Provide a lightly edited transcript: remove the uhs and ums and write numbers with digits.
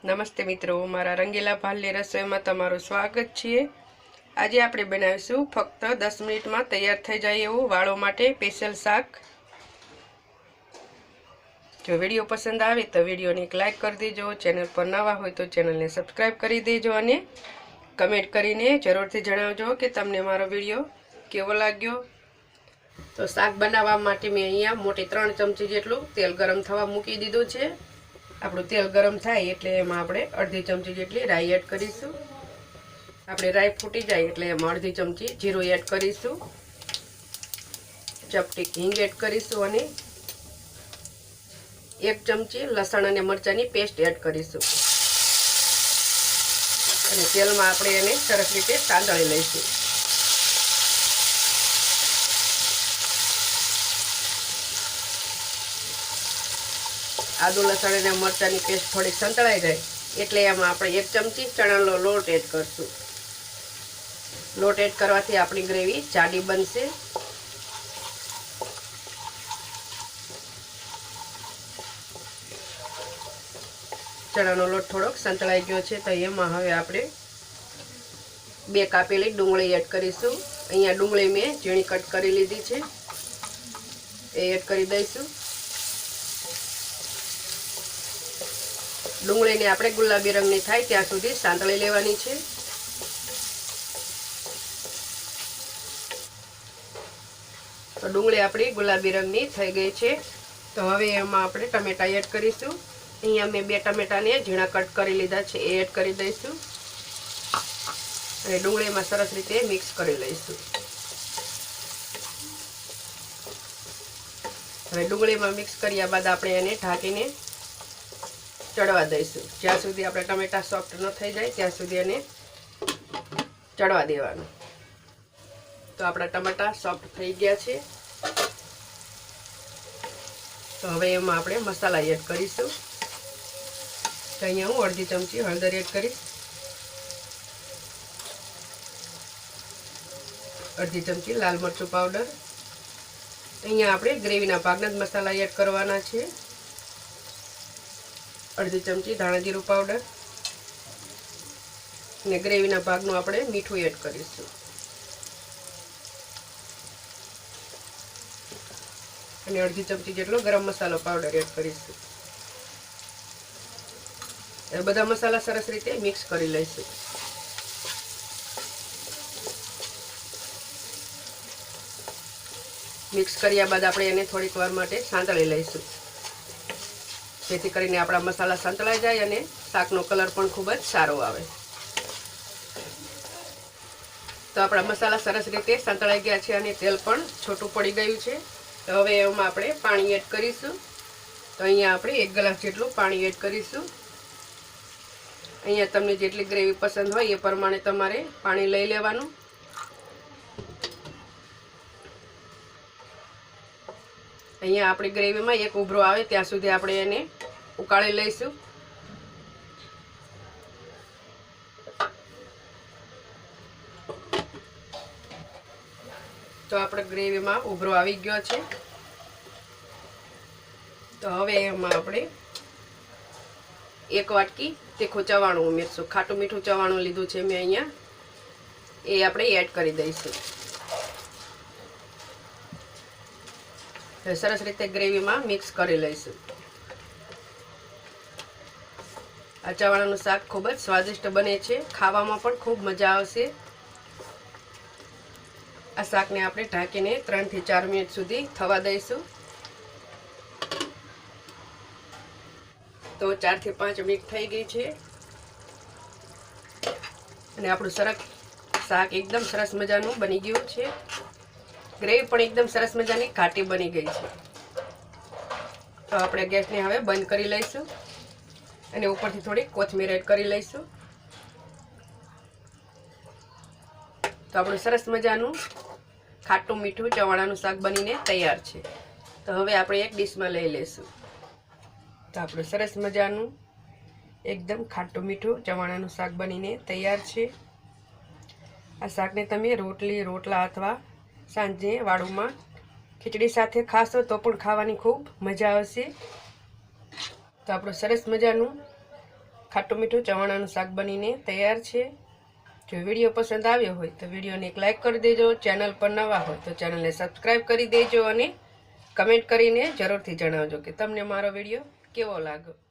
નમસ્તે મિત્રો, મારા રંગીલા ભાલની રસોઈમાં તમારું સ્વાગત છે। આજે આપણે બનાવીશું ફક્ત 10 મિનિટમાં તૈયાર થઈ જાય એવું વાળો માટે સ્પેશિયલ શાક। જો વિડીયો પસંદ આવે તો વિડીયોને એક લાઈક કરી દેજો, ચેનલ પર નવા હોય તો ચેનલને સબસ્ક્રાઈબ કરી દેજો અને કમેન્ટ કરીને જરૂરથી જણાવજો કે તમને મારો વિડીયો કેવો લાગ્યો। તો શાક બનાવવા માટે મેં અહીંયા મોટી 3 ચમચી જેટલું તેલ ગરમ થવા મૂકી દીધું છે। આપણું તેલ ગરમ થાય એટલે એમાં આપણે અડધી ચમચી જેટલી રાઈ એડ કરીશું। આપણે રાઈ ફૂટી જાય એટલે એમાં અડધી ચમચી જીરું એડ કરીશું, ચપટી હિંગ એડ કરીશું અને 1 ચમચી લસણ અને મરચાંની પેસ્ટ એડ કરીશું અને તેલમાં આપણે એને સરસ રીતે સાંતળી લઈશું। આદુ લસણ અને મરચાંની પેસ્ટ થોડી સંતળાઈ જાય એટલે એમાં આપણે 1 ચમચી ચણાનો લોટ એડ કરશું। લોટ એડ કરવાથી આપણી ગ્રેવી જાડી બનશે। ચણાનો લોટ થોડોક સંતળાઈ ગયો છે તો એમાં હવે આપણે 2 કાપેલી ડુંગળી એડ કરીશું। અહીંયા ડુંગળી મેં ઝીણી કટ કરી લીધી છે, એ એડ કરી દઈશું। ડુંગળીને આપણે ગુલાબી રંગની થાય ત્યાં સુધી સાંતળી લેવાની છે। તો ડુંગળી આપણી ગુલાબી રંગની થઈ ગઈ છે તો હવે એમાં આપણે ટમેટા એડ કરીશું। અહીંયા મેં 2 ટમેટાને ઝીણા કટ કરી લીધા છે, એ એડ કરી દઈશું અને ડુંગળીમાં સરસ રીતે મિક્સ કરી લઈશું। હવે ડુંગળીમાં મિક્સ કર્યા બાદ આપણે એને ઢાંકીને ચડવા દઈશું। જ્યાં સુધી આપણે ટમેટા સોફ્ટ ન થઈ જાય ત્યાં સુધી એને ચડવા દેવાનું। તો આપણા ટમેટા સોફ્ટ થઈ ગયા છે તો હવે એમાં આપણે મસાલા એડ કરીશું। તો અહીંયા હું અડધી ચમચી હળદર એડ કરીશ, અડધી ચમચી લાલ મરચું પાવડર, અહીંયા આપણે ગ્રેવીના ભાગના જ મસાલા એડ કરવાના છે, અડધી ચમચી ધાણા જીરું પાવડર અને ગ્રેવીના ભાગનું આપણે મીઠું એડ કરીશું અને અડધી ચમચી જેટલો ગરમ મસાલો પાવડર એડ કરીશું। એ બધા મસાલા સરસ રીતે મિક્સ કરી લઈશું। મિક્સ કર્યા બાદ આપણે એને થોડીક વાર માટે સાંતળી લઈશું જેથી કરીને આપણા મસાલા સંતળાઈ જાય અને શાકનો કલર પણ ખૂબ જ સારો આવે। તો આપણા મસાલા સરસ રીતે સંતળાઈ ગયા છે અને તેલ પણ છૂટું પડી ગયું છે તો હવે એમાં આપણે પાણી એડ કરીશું। તો અહીંયા આપણે 1 ગ્લાસ જેટલું પાણી એડ કરીશું। અહીંયા તમને જેટલી ગ્રેવી પસંદ હોય એ પ્રમાણે તમારે પાણી લઈ લેવાનું। અહીંયા આપણી ગ્રેવીમાં એક ઉભરો આવે ત્યાં સુધી આપણે એને ઉકાળી લઈશું। તો આપણે ગ્રેવીમાં ઉભરો આવી ગયો છે તો હવે એમાં આપણે 1 વાટકી તીખું ચવાણું ઉમેરશું। ખાટું મીઠું ચવાણું લીધું છે મેં અહીંયા, એ આપણે એડ કરી દઈશું। સરસ રીતે ગ્રેવીમાં મિક્સ કરી લઈશું। આ ચવાણાનું શાક ખૂબ જ સ્વાદિષ્ટ બને છે, ખાવામાં પણ ખૂબ મજા આવશે। આ શાકને આપણે ઢાંકીને 3 થી 4 મિનિટ સુધી થવા દઈશું। તો 4 થી 5 મિનિટ થઈ ગઈ છે અને આપણું શાક એકદમ સરસ મજાનું બની ગયું છે। ગ્રેવી પણ એકદમ સરસ મજાની ઘાટી બની ગઈ છે। તો આપણે ગેસને હવે બંધ કરી લઈશું અને ઉપરથી થોડી કોથમીર એડ કરી લઈશું। તો આપણું સરસ મજાનું ખાટું મીઠું ચવાણાનું શાક બનીને તૈયાર છે। તો હવે આપણે એક ડીશમાં લઈ લઈશું। તો આપણું સરસ મજાનું એકદમ ખાટું મીઠું ચવાણાનું શાક બનીને તૈયાર છે। આ શાકને તમે રોટલી, રોટલા અથવા સાંજે વાળુમાં ખીચડી સાથે ખાશો તો પણ ખાવાની ખૂબ મજા આવશે। તો આપણું સરસ મજાનું ખાટું મીઠું ચવાણાનું શાક બનીને તૈયાર છે। જો વિડીયો પસંદ આવ્યો હોય તો વિડીયોને એક લાઇક કરી દેજો। ચેનલ પર નવા હોય તો ચેનલને સબસ્ક્રાઈબ કરી દેજો અને કમેન્ટ કરીને જરૂરથી જણાવજો કે તમને મારો વિડીયો કેવો લાગ્યો।